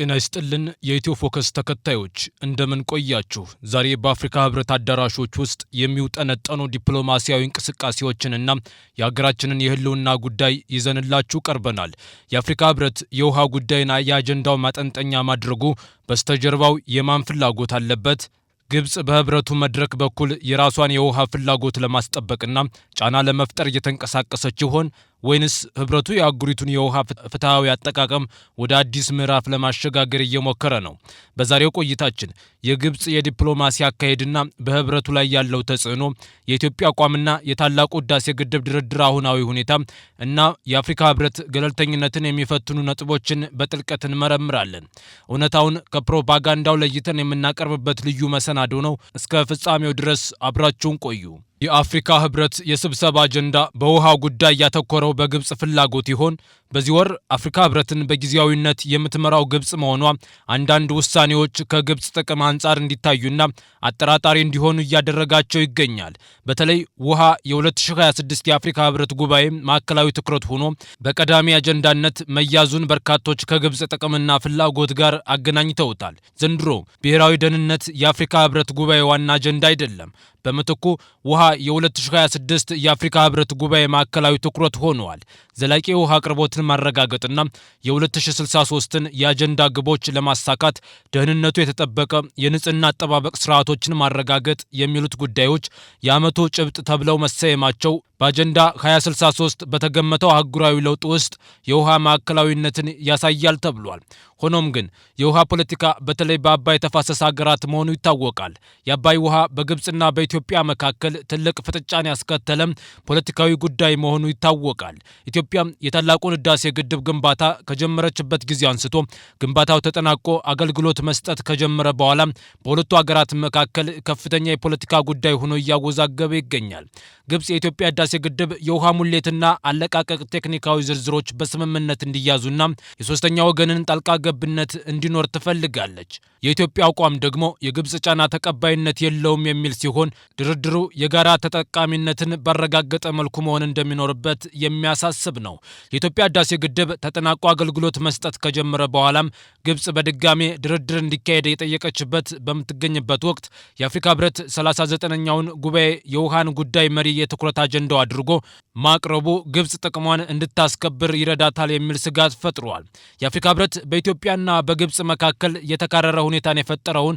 ጤና ይስጥልን የኢትዮ ፎከስ ተከታዮች እንደምን ቆያችሁ። ዛሬ በአፍሪካ ህብረት አዳራሾች ውስጥ የሚውጠነጠኑ ዲፕሎማሲያዊ እንቅስቃሴዎችንና የሀገራችንን የህልውና ጉዳይ ይዘንላችሁ ቀርበናል። የአፍሪካ ህብረት የውሃ ጉዳይና የአጀንዳው ማጠንጠኛ ማድረጉ በስተጀርባው የማን ፍላጎት አለበት? ግብጽ በህብረቱ መድረክ በኩል የራሷን የውሃ ፍላጎት ለማስጠበቅና ጫና ለመፍጠር እየተንቀሳቀሰች ይሆን ወይንስ ህብረቱ የአህጉሪቱን የውሃ ፍትሃዊ አጠቃቀም ወደ አዲስ ምዕራፍ ለማሸጋገር እየሞከረ ነው? በዛሬው ቆይታችን የግብጽ የዲፕሎማሲ አካሄድና በህብረቱ ላይ ያለው ተጽዕኖ፣ የኢትዮጵያ አቋምና የታላቁ ህዳሴ ግድብ ድርድር አሁናዊ ሁኔታ እና የአፍሪካ ህብረት ገለልተኝነትን የሚፈትኑ ነጥቦችን በጥልቀት እንመረምራለን። እውነታውን ከፕሮፓጋንዳው ለይተን የምናቀርብበት ልዩ መሰናዶ ነው። እስከ ፍጻሜው ድረስ አብራችሁን ቆዩ። የአፍሪካ ህብረት የስብሰባ አጀንዳ በውሃ ጉዳይ ያተኮረው በግብጽ ፍላጎት ይሆን? በዚህ ወር አፍሪካ ህብረትን በጊዜያዊነት የምትመራው ግብጽ መሆኗ አንዳንድ ውሳኔዎች ከግብጽ ጥቅም አንጻር እንዲታዩና አጠራጣሪ እንዲሆኑ እያደረጋቸው ይገኛል። በተለይ ውሃ የ2026 የአፍሪካ ህብረት ጉባኤ ማዕከላዊ ትኩረት ሆኖ በቀዳሚ አጀንዳነት መያዙን በርካቶች ከግብጽ ጥቅምና ፍላጎት ጋር አገናኝተውታል። ዘንድሮ ብሔራዊ ደህንነት የአፍሪካ ህብረት ጉባኤ ዋና አጀንዳ አይደለም። በምትኩ ውሃ የ2026 የአፍሪካ ህብረት ጉባኤ ማዕከላዊ ትኩረት ሆነዋል። ዘላቂ የውሃ አቅርቦትን ማረጋገጥና የ2063ን የአጀንዳ ግቦች ለማሳካት ደህንነቱ የተጠበቀ የንጽህና አጠባበቅ ስርዓቶችን ማረጋገጥ የሚሉት ጉዳዮች የዓመቱ ጭብጥ ተብለው መሰየማቸው በአጀንዳ 2063 በተገመተው አህጉራዊ ለውጥ ውስጥ የውሃ ማዕከላዊነትን ያሳያል ተብሏል። ሆኖም ግን የውሃ ፖለቲካ በተለይ በአባይ ተፋሰስ ሀገራት መሆኑ ይታወቃል። የአባይ ውሃ በግብጽና በኢትዮጵያ መካከል ትልቅ ፍጥጫን ያስከተለም ፖለቲካዊ ጉዳይ መሆኑ ይታወቃል። ኢትዮጵያ የታላቁን ህዳሴ ግድብ ግንባታ ከጀመረችበት ጊዜ አንስቶ ግንባታው ተጠናቆ አገልግሎት መስጠት ከጀመረ በኋላ በሁለቱ ሀገራት መካከል ከፍተኛ የፖለቲካ ጉዳይ ሆኖ እያወዛገበ ይገኛል። ግብጽ የኢትዮጵያ ህዳሴ ግድብ የውሃ ሙሌትና አለቃቀቅ ቴክኒካዊ ዝርዝሮች በስምምነት እንዲያዙና የሶስተኛ ወገንን ጣልቃ ገብነት እንዲኖር ትፈልጋለች። የኢትዮጵያ አቋም ደግሞ የግብጽ ጫና ተቀባይነት የለውም የሚል ሲሆን ድርድሩ የጋራ ተጠቃሚነትን ባረጋገጠ መልኩ መሆን እንደሚኖርበት የሚያሳስብ ነው። የኢትዮጵያ ህዳሴ ግድብ ተጠናቆ አገልግሎት መስጠት ከጀመረ በኋላም ግብጽ በድጋሜ ድርድር እንዲካሄድ የጠየቀችበት በምትገኝበት ወቅት የአፍሪካ ህብረት 39ኛውን ጉባኤ የውሃን ጉዳይ መሪ የትኩረት አጀንዳው አድርጎ ማቅረቡ ግብጽ ጥቅሟን እንድታስከብር ይረዳታል የሚል ስጋት ፈጥሯል። የአፍሪካ ህብረት በኢትዮጵያና በግብጽ መካከል የተካረረ ሁኔታን የፈጠረውን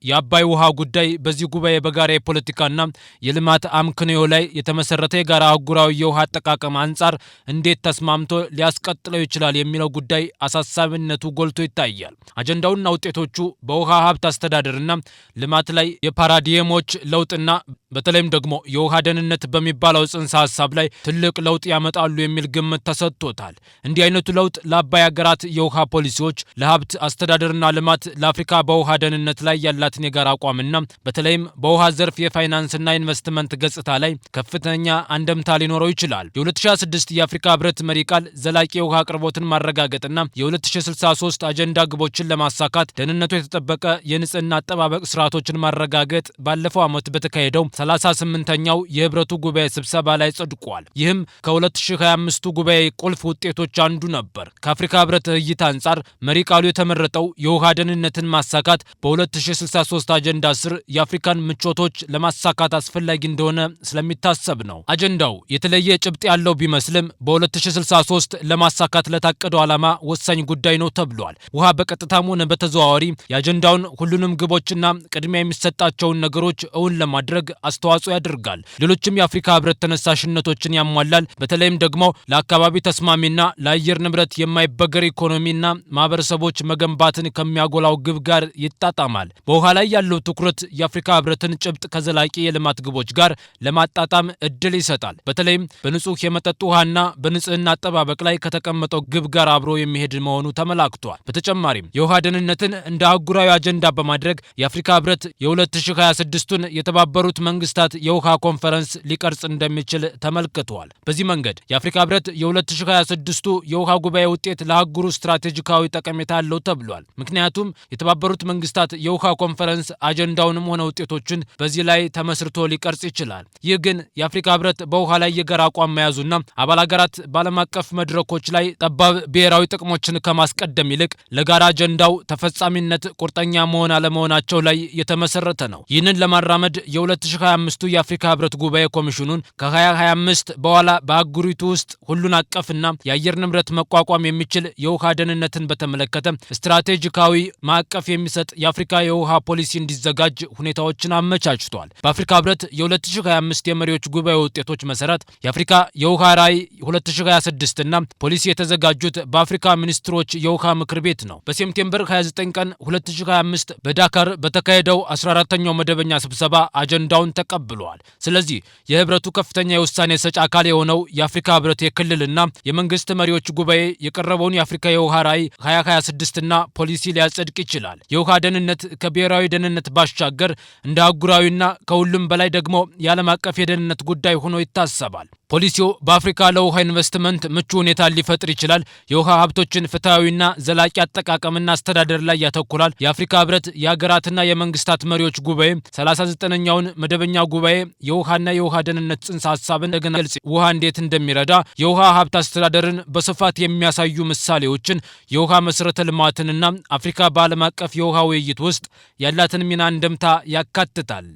የአባይ ውሃ ጉዳይ በዚህ ጉባኤ በጋራ የፖለቲካና የልማት አምክንዮ ላይ የተመሰረተ የጋራ አህጉራዊ የውሃ አጠቃቀም አንጻር እንዴት ተስማምቶ ሊያስቀጥለው ይችላል የሚለው ጉዳይ አሳሳቢነቱ ጎልቶ ይታያል። አጀንዳውና ውጤቶቹ በውሃ ሀብት አስተዳደርና ልማት ላይ የፓራዲየሞች ለውጥና በተለይም ደግሞ የውሃ ደህንነት በሚባለው ጽንሰ ሀሳብ ላይ ትልቅ ለውጥ ያመጣሉ የሚል ግምት ተሰጥቶታል። እንዲህ አይነቱ ለውጥ ለአባይ ሀገራት የውሃ ፖሊሲዎች፣ ለሀብት አስተዳደርና ልማት፣ ለአፍሪካ በውሃ ደህንነት ላይ ያላትን የጋራ አቋምና በተለይም በውሃ ዘርፍ የፋይናንስና ኢንቨስትመንት ገጽታ ላይ ከፍተኛ አንደምታ ሊኖረው ይችላል። የ2026 የአፍሪካ ህብረት መሪ ቃል ዘላቂ የውሃ አቅርቦትን ማረጋገጥና የ2063 አጀንዳ ግቦችን ለማሳካት ደህንነቱ የተጠበቀ የንጽህና አጠባበቅ ስርዓቶችን ማረጋገጥ ባለፈው ዓመት በተካሄደው 38ኛው የህብረቱ ጉባኤ ስብሰባ ላይ ጸድቋል። ይህም ከ2025ቱ ጉባኤ ቁልፍ ውጤቶች አንዱ ነበር። ከአፍሪካ ህብረት እይታ አንጻር መሪ ቃሉ የተመረጠው የውሃ ደህንነትን ማሳካት በ2063 አጀንዳ ስር የአፍሪካን ምቾቶች ለማሳካት አስፈላጊ እንደሆነ ስለሚታሰብ ነው። አጀንዳው የተለየ ጭብጥ ያለው ቢመስልም በ2063 ለማሳካት ለታቀደው ዓላማ ወሳኝ ጉዳይ ነው ተብሏል። ውሃ በቀጥታም ሆነ በተዘዋዋሪ የአጀንዳውን ሁሉንም ግቦችና ቅድሚያ የሚሰጣቸውን ነገሮች እውን ለማድረግ አስተዋጽኦ ያደርጋል። ሌሎችም የአፍሪካ ህብረት ተነሳሽነቶችን ያሟላል። በተለይም ደግሞ ለአካባቢ ተስማሚና ለአየር ንብረት የማይበገር ኢኮኖሚና ማህበረሰቦች መገንባትን ከሚያጎላው ግብ ጋር ይጣጣማል። በውሃ ላይ ያለው ትኩረት የአፍሪካ ህብረትን ጭብጥ ከዘላቂ የልማት ግቦች ጋር ለማጣጣም እድል ይሰጣል። በተለይም በንጹህ የመጠጥ ውሃና በንጽህና አጠባበቅ ላይ ከተቀመጠው ግብ ጋር አብሮ የሚሄድ መሆኑ ተመላክቷል። በተጨማሪም የውሃ ደህንነትን እንደ አህጉራዊ አጀንዳ በማድረግ የአፍሪካ ህብረት የ2026ቱን የተባበሩት መንግስታት የውሃ ኮንፈረንስ ሊቀርጽ እንደሚችል ተመልክቷል። በዚህ መንገድ የአፍሪካ ህብረት የ2026ቱ የውሃ ጉባኤ ውጤት ለአህጉሩ ስትራቴጂካዊ ጠቀሜታ አለው ተብሏል። ምክንያቱም የተባበሩት መንግስታት የውሃ ኮንፈረንስ ኮንፈረንስ አጀንዳውንም ሆነ ውጤቶችን በዚህ ላይ ተመስርቶ ሊቀርጽ ይችላል። ይህ ግን የአፍሪካ ህብረት በውሃ ላይ የጋራ አቋም መያዙና አባል ሀገራት በዓለም አቀፍ መድረኮች ላይ ጠባብ ብሔራዊ ጥቅሞችን ከማስቀደም ይልቅ ለጋራ አጀንዳው ተፈጻሚነት ቁርጠኛ መሆን አለመሆናቸው ላይ የተመሰረተ ነው። ይህንን ለማራመድ የ2025ቱ የአፍሪካ ህብረት ጉባኤ ኮሚሽኑን ከ2025 በኋላ በአህጉሪቱ ውስጥ ሁሉን አቀፍና የአየር ንብረት መቋቋም የሚችል የውሃ ደህንነትን በተመለከተ ስትራቴጂካዊ ማዕቀፍ የሚሰጥ የአፍሪካ የውሃ ፖሊሲ እንዲዘጋጅ ሁኔታዎችን አመቻችቷል። በአፍሪካ ህብረት የ2025 የመሪዎች ጉባኤ ውጤቶች መሰረት የአፍሪካ የውሃ ራዕይ 2026 እና ፖሊሲ የተዘጋጁት በአፍሪካ ሚኒስትሮች የውሃ ምክር ቤት ነው። በሴፕቴምበር 29 ቀን 2025 በዳካር በተካሄደው 14ኛው መደበኛ ስብሰባ አጀንዳውን ተቀብለዋል። ስለዚህ የህብረቱ ከፍተኛ የውሳኔ ሰጪ አካል የሆነው የአፍሪካ ህብረት የክልልና የመንግስት መሪዎች ጉባኤ የቀረበውን የአፍሪካ የውሃ ራዕይ 2026 እና ፖሊሲ ሊያጸድቅ ይችላል። የውሃ ደህንነት ከብሔራዊ ደህንነት ባሻገር እንደ አህጉራዊና ከሁሉም በላይ ደግሞ የዓለም አቀፍ የደህንነት ጉዳይ ሆኖ ይታሰባል። ፖሊሲው በአፍሪካ ለውሃ ኢንቨስትመንት ምቹ ሁኔታ ሊፈጥር ይችላል። የውሃ ሀብቶችን ፍትሐዊና ዘላቂ አጠቃቀምና አስተዳደር ላይ ያተኩራል። የአፍሪካ ህብረት የሀገራትና የመንግስታት መሪዎች ጉባኤ 39ኛውን መደበኛ ጉባኤ የውሃና የውሃ ደህንነት ጽንሰ ሀሳብን እንደገና ገልጽ ውሃ እንዴት እንደሚረዳ የውሃ ሀብት አስተዳደርን በስፋት የሚያሳዩ ምሳሌዎችን የውሃ መሰረተ ልማትንና አፍሪካ በዓለም አቀፍ የውሃ ውይይት ውስጥ ያላትን ሚና እንደምታ ያካትታል።